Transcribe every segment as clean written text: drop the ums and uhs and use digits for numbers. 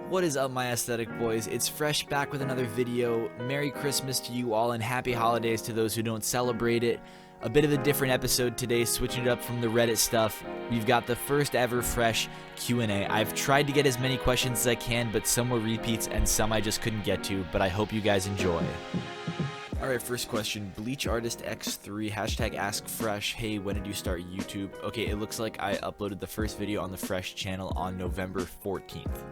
What is up, my aesthetic boys? It's Fresh back with another video. Merry Christmas to you all and happy holidays to those who don't celebrate it. A bit of a different episode today, switching it up from the Reddit stuff. We've got the first ever Fresh Q&A. I've tried to get as many questions as I can, but some were repeats and some I just couldn't get to, but I hope you guys enjoy. Alright, first question, Bleach Artist X3, hashtag Ask Fresh. Hey, when did you start YouTube? Okay, it looks like I uploaded the first video on the Fresh channel on November 14th.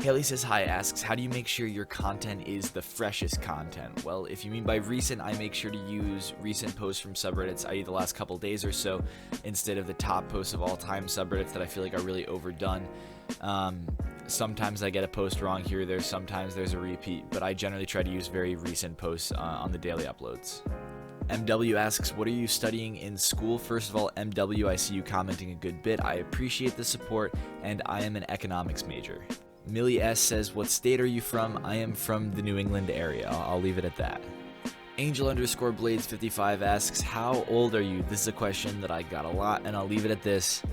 Haley says hi, asks, how do you make sure your content is the freshest content? Well, if you mean by recent, I make sure to use recent posts from subreddits, i.e. the last couple days or so, instead of the top posts of all time subreddits that I feel like are really overdone. Sometimes I get a post wrong here or there, sometimes there's a repeat, but I generally try to use very recent posts on the daily uploads. MW asks, what are you studying in school? First of all, MW, I see you commenting a good bit. I appreciate the support, and I am an economics major. Millie S says, what state are you from? I am from the New England area. I'll leave it at that. Angel_Blades55 asks, how old are you? This is a question that I got a lot, and I'll leave it at this.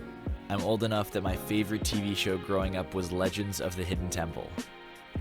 I'm old enough that my favorite TV show growing up was Legends of the Hidden Temple.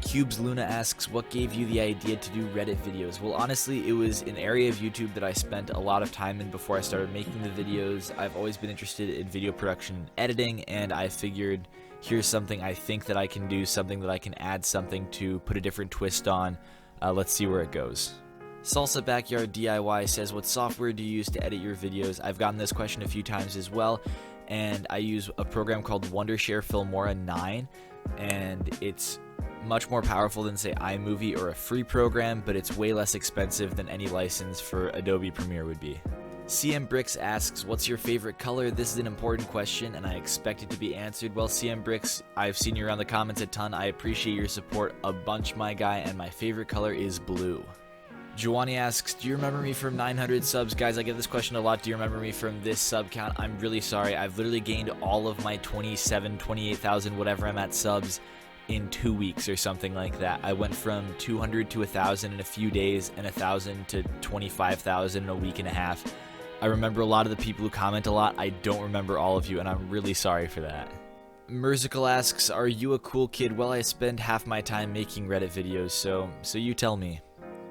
Cubes Luna asks, what gave you the idea to do Reddit videos? Well, honestly, it was an area of YouTube that I spent a lot of time in before I started making the videos. I've always been interested in video production and editing, and I figured here's something I think that I can do, something that I can add something to, put a different twist on. Let's see where it goes. Salsa Backyard DIY says, what software do you use to edit your videos? I've gotten this question a few times as well, and I use a program called Wondershare Filmora 9, and it's much more powerful than, say, iMovie or a free program, but it's way less expensive than any license for Adobe Premiere would be. CM Bricks asks, what's your favorite color? This is an important question, and I expect it to be answered. Well, CM Bricks, I've seen you around the comments a ton. I appreciate your support a bunch, my guy, and my favorite color is blue. Joanie asks, do you remember me from 900 subs? Guys, I get this question a lot. Do you remember me from this sub count? I'm really sorry. I've literally gained all of my 28,000, whatever I'm at subs in 2 weeks or something like that. I went from 200 to 1,000 in a few days and 1,000 to 25,000 in a week and a half. I remember a lot of the people who comment a lot. I don't remember all of you, and I'm really sorry for that. Merzical asks, are you a cool kid? Well, I spend half my time making Reddit videos, so you tell me.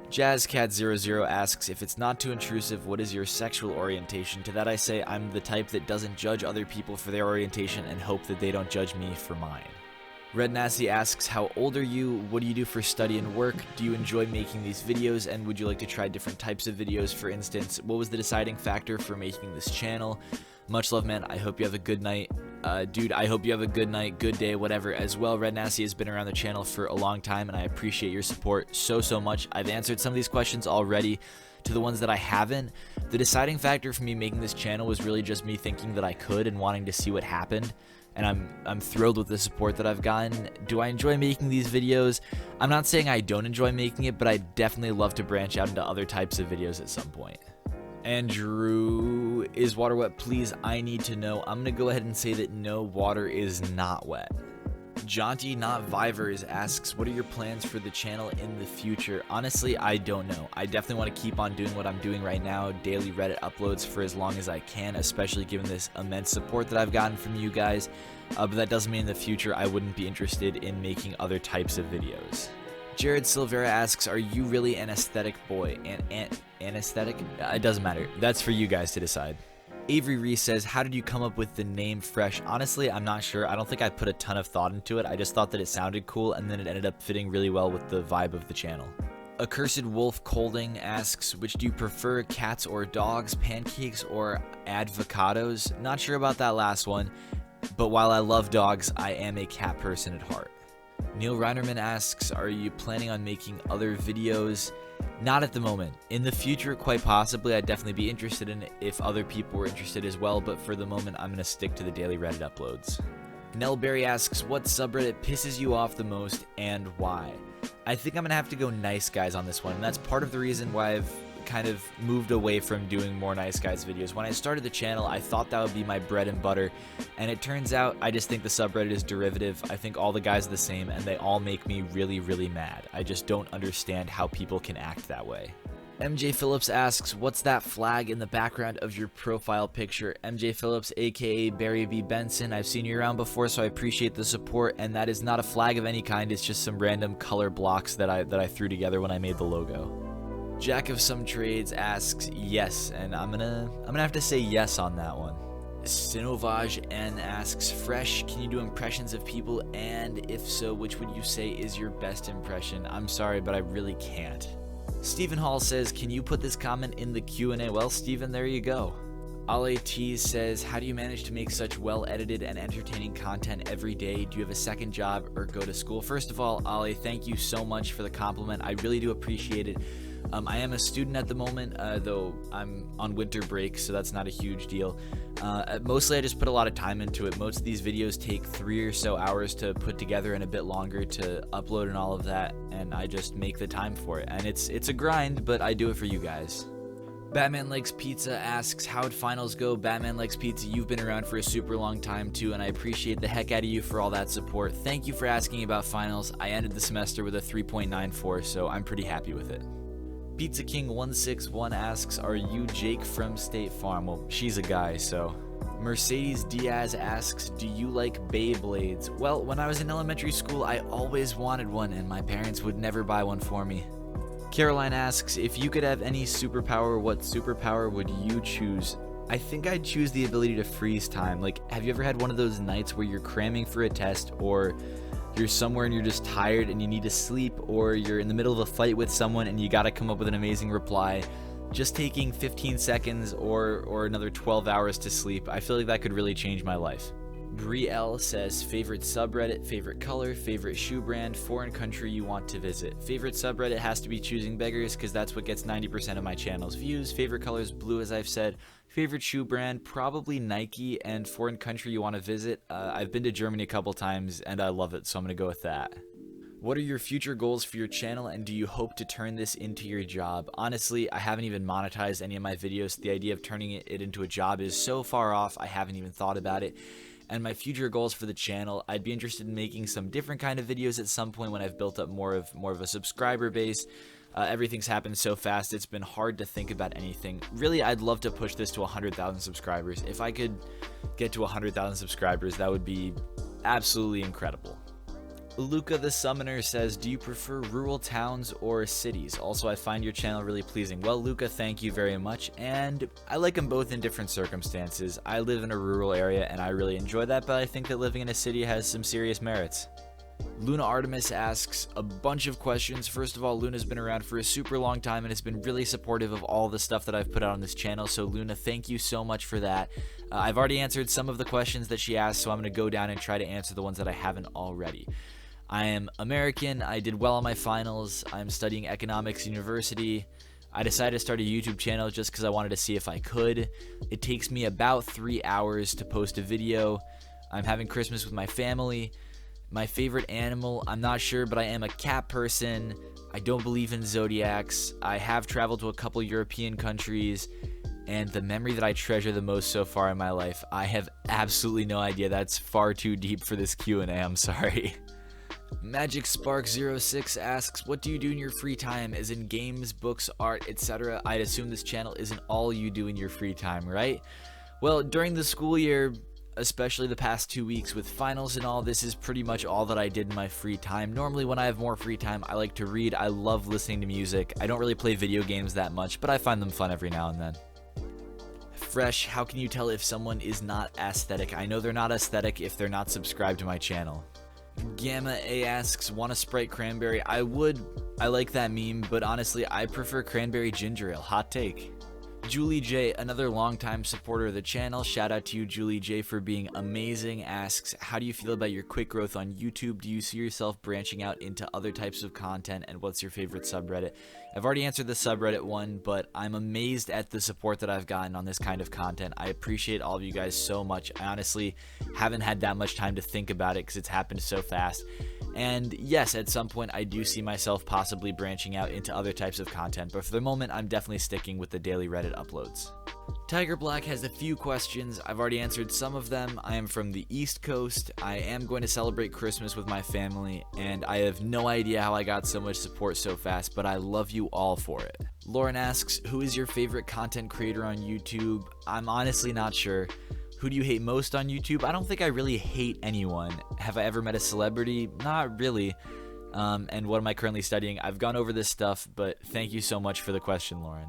JazzCat00 asks, if it's not too intrusive, what is your sexual orientation? To that I say, I'm the type that doesn't judge other people for their orientation and hope that they don't judge me for mine. Red Nasty asks, how old are you? What do you do for study and work? Do you enjoy making these videos, and would you like to try different types of videos? For instance, what was the deciding factor for making this channel? Much love, man. I hope you have a good night. Dude, I hope you have a good night, good day, whatever. As well, Red Nasty has been around the channel for a long time, and I appreciate your support so much. I've answered some of these questions already. To the ones that I haven't, the deciding factor for me making this channel was really just me thinking that I could and wanting to see what happened. And I'm thrilled with the support that I've gotten. Do I enjoy making these videos? I'm not saying I don't enjoy making it, but I definitely love to branch out into other types of videos at some point. Andrew, is water wet? Please, I need to know. I'm gonna go ahead and say that no, water is not wet. Jaunty Not Vivers asks, what are your plans for the channel in the future? Honestly, I don't know. I definitely want to keep on doing what I'm doing right now, daily Reddit uploads for as long as I can, especially given this immense support that I've gotten from you guys. But that doesn't mean in the future I wouldn't be interested in making other types of videos. Jared Silvera asks, are you really an aesthetic boy? An aesthetic? It doesn't matter. That's for you guys to decide. Avery Reese says, how did you come up with the name Fresh? Honestly, I'm not sure. I don't think I put a ton of thought into it. I just thought that it sounded cool, and then it ended up fitting really well with the vibe of the channel. Accursed Wolf Colding asks, which do you prefer, cats or dogs, pancakes or advocados? Not sure about that last one, but while I love dogs, I am a cat person at heart. Neil Reinerman asks, are you planning on making other videos? Not at the moment. In the future, quite possibly, I'd definitely be interested in it if other people were interested as well, but for the moment, I'm going to stick to the daily Reddit uploads. Nellberry asks, what subreddit pisses you off the most and why? I think I'm going to have to go Nice Guys on this one, and that's part of the reason why I've kind of moved away from doing more Nice Guys videos. When I started the channel, I thought that would be my bread and butter, and it turns out I just think the subreddit is derivative. I think all the guys are the same, and they all make me really mad. I just don't understand how people can act that way. MJ Phillips asks, what's that flag in the background of your profile picture? MJ Phillips, aka Barry B. Benson. I've seen you around before, so I appreciate the support, and that is not a flag of any kind. It's just some random color blocks that I threw together when I made the logo. Jack of Some Trades asks, yes, and I'm gonna have to say yes on that one. Sinovaj N asks, Fresh, can you do impressions of people, and if so, which would you say is your best impression? I'm sorry, but I really can't. Stephen Hall says, can you put this comment in the Q&A? Well, Stephen, there you go. Ale T says, how do you manage to make such well-edited and entertaining content every day? Do you have a second job or go to school? First of all, Ale, thank you so much for the compliment. I really do appreciate it. I am a student at the moment, though I'm on winter break, so that's not a huge deal. Mostly I just put a lot of time into it. Most of these videos take 3 or so hours to put together and a bit longer to upload and all of that, and I just make the time for it. And it's a grind, but I do it for you guys. Batman Likes Pizza asks, how'd finals go? Batman Likes Pizza, you've been around for a super long time too, and I appreciate the heck out of you for all that support. Thank you for asking about finals. I ended the semester with a 3.94, so I'm pretty happy with it. Pizza King 161 asks, are you Jake from State Farm? Well, she's a guy, so. Mercedes Diaz asks, do you like Beyblades? Well, when I was in elementary school, I always wanted one, and my parents would never buy one for me. Caroline asks, if you could have any superpower, what superpower would you choose? I think I'd choose the ability to freeze time. Like, have you ever had one of those nights where you're cramming for a test, or you're somewhere and you're just tired and you need to sleep, or you're in the middle of a fight with someone and you gotta come up with an amazing reply? Just taking 15 seconds or another 12 hours to sleep, I feel like that could really change my life. Brie L says, favorite subreddit, favorite color, favorite shoe brand, foreign country you want to visit. Favorite subreddit has to be Choosing Beggars, because that's what gets 90% of my channel's views. Favorite color is blue, as I've said. Favorite shoe brand, probably Nike, and foreign country you want to visit. I've been to Germany a couple times and I love it, so I'm going to go with that. What are your future goals for your channel, and do you hope to turn this into your job? Honestly, I haven't even monetized any of my videos. The idea of turning it into a job is so far off, I haven't even thought about it. And my future goals for the channel, I'd be interested in making some different kind of videos at some point when I've built up more of a subscriber base. Everything's happened so fast, it's been hard to think about anything. Really, I'd love to push this to 100,000 subscribers. If I could get to 100,000 subscribers, that would be absolutely incredible. Luca the Summoner says, do you prefer rural towns or cities? Also, I find your channel really pleasing. Well, Luca, thank you very much, and I like them both in different circumstances. I live in a rural area and I really enjoy that, but I think that living in a city has some serious merits. Luna Artemis asks a bunch of questions. First of all, Luna's been around for a super long time and has been really supportive of all the stuff that I've put out on this channel, so Luna, thank you so much for that. I've already answered some of the questions that she asked, so I'm going to go down and try to answer the ones that I haven't already. I am American, I did well on my finals, I'm studying economics university. I decided to start a YouTube channel just because I wanted to see if I could. It takes me about 3 hours to post a video. I'm having Christmas with my family. My favorite animal, I'm not sure, but I am a cat person. I don't believe in zodiacs. I have traveled to a couple European countries. And the memory that I treasure the most so far in my life, I have absolutely no idea. That's far too deep for this Q&A, I'm sorry. Magic Spark 06 asks, what do you do in your free time, as in games, books, art, etc.? I'd assume this channel isn't all you do in your free time, right? Well, during the school year, especially the past 2 weeks with finals and all, this is pretty much all that I did in my free time. Normally when I have more free time, I like to read. I love listening to music. I don't really play video games that much, but I find them fun every now and then. Fresh, how can you tell if someone is not aesthetic? I know they're not aesthetic if they're not subscribed to my channel. Gamma A asks, want a Sprite cranberry? I would. I like that meme, but honestly, I prefer cranberry ginger ale. Hot take. Julie J, another longtime supporter of the channel, shout out to you, Julie J, for being amazing, asks, how do you feel about your quick growth on YouTube? Do you see yourself branching out into other types of content, and what's your favorite subreddit? I've already answered the subreddit one, but I'm amazed at the support that I've gotten on this kind of content. I appreciate all of you guys so much. I honestly haven't had that much time to think about it because it's happened so fast. And yes, at some point I do see myself possibly branching out into other types of content, but for the moment I'm definitely sticking with the daily Reddit uploads. Tiger Black has a few questions. I've already answered some of them. I am from the East Coast. I am going to celebrate Christmas with my family, and I have no idea how I got so much support so fast, but I love you all for it. Lauren asks, who is your favorite content creator on YouTube? I'm honestly not sure. Who do you hate most on YouTube? I don't think I really hate anyone. Have I ever met a celebrity? Not really. And what am I currently studying? I've gone over this stuff, but thank you so much for the question, Lauren.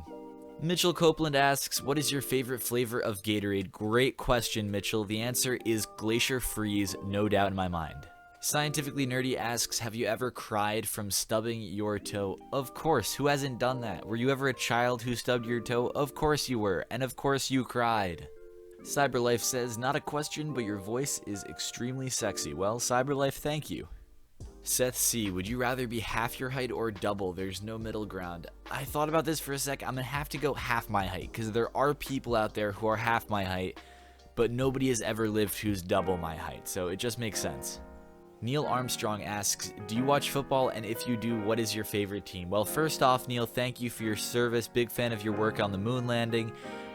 Mitchell Copeland asks, what is your favorite flavor of Gatorade? Great question, Mitchell. The answer is Glacier Freeze, no doubt in my mind. Scientifically Nerdy asks, have you ever cried from stubbing your toe? Of course, who hasn't done that? Were you ever a child who stubbed your toe? Of course you were, and of course you cried. Cyberlife says, not a question, but your voice is extremely sexy. Well, Cyberlife, thank you. Seth C, would you rather be half your height or double? There's no middle ground. I thought about this for a sec. I'm gonna have to go half my height, because there are people out there who are half my height, but nobody has ever lived who's double my height, so it just makes sense. Neil Armstrong asks, do you watch football, and if you do, what is your favorite team? Well, first off, Neil, thank you for your service. Big fan of your work on the moon landing.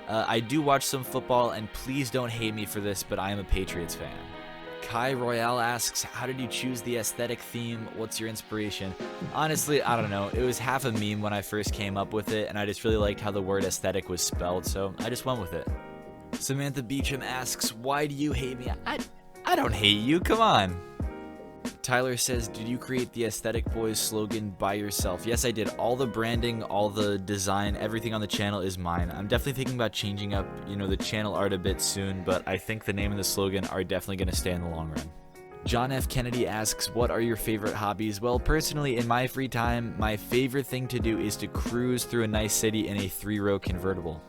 I do watch some football, and please don't hate me for this, but I am a Patriots fan. Kai Royale asks, how did you choose the aesthetic theme? What's your inspiration? Honestly, I don't know. It was half a meme when I first came up with it, and I just really liked how the word aesthetic was spelled, so I just went with it. Samantha Beecham asks, why do you hate me? I don't hate you, come on. Tyler says, did you create the Aesthetic Boys slogan by yourself? Yes, I did. All the branding, all the design, everything on the channel is mine. I'm definitely thinking about changing up, the channel art a bit soon, but I think the name and the slogan are definitely going to stay in the long run. John F. Kennedy asks, what are your favorite hobbies? Well, personally, in my free time, my favorite thing to do is to cruise through a nice city in a 3-row convertible.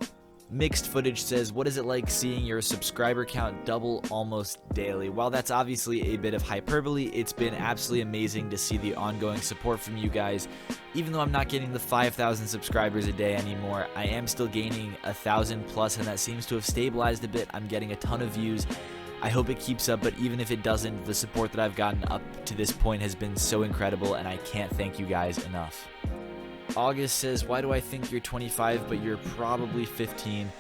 Mixed Footage says, what is it like seeing your subscriber count double almost daily? While that's obviously a bit of hyperbole, it's been absolutely amazing to see the ongoing support from you guys. Even though I'm not getting the 5,000 subscribers a day anymore, I am still gaining 1,000 plus, and that seems to have stabilized a bit. I'm getting a ton of views. I hope it keeps up, but even if it doesn't, the support that I've gotten up to this point has been so incredible, and I can't thank you guys enough. August says, why do I think you're 25 but you're probably 15?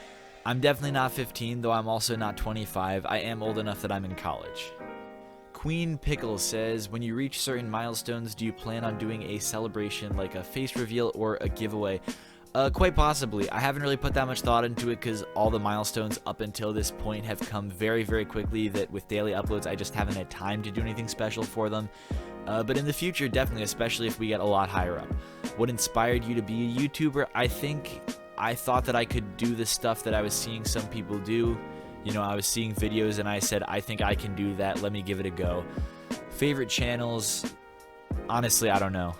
I'm definitely not 15, though I'm also not 25. I am old enough that I'm in college. Queen Pickle says, when you reach certain milestones, do you plan on doing a celebration like a face reveal or a giveaway? Quite possibly. I haven't really put that much thought into it because all the milestones up until this point have come very, very quickly, that with daily uploads I just haven't had time to do anything special for them. But in the future, definitely, especially if we get a lot higher up. What inspired you to be a YouTuber? I thought that I could do the stuff that I was seeing some people do. I was seeing videos and I said, I think I can do that. Let me give it a go. Favorite channels? Honestly, I don't know.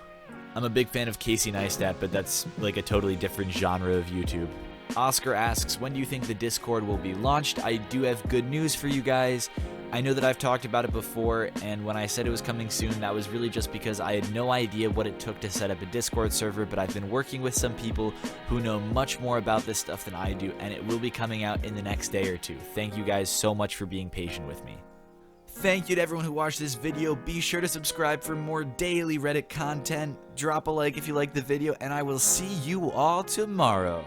I'm a big fan of Casey Neistat, but that's like a totally different genre of YouTube. Oscar asks, when do you think the Discord will be launched? I do have good news for you guys. I know that I've talked about it before, and when I said it was coming soon, that was really just because I had no idea what it took to set up a Discord server, but I've been working with some people who know much more about this stuff than I do, and it will be coming out in the next day or two. Thank you guys so much for being patient with me. Thank you to everyone who watched this video. Be sure to subscribe for more daily Reddit content. Drop a like if you liked the video, and I will see you all tomorrow.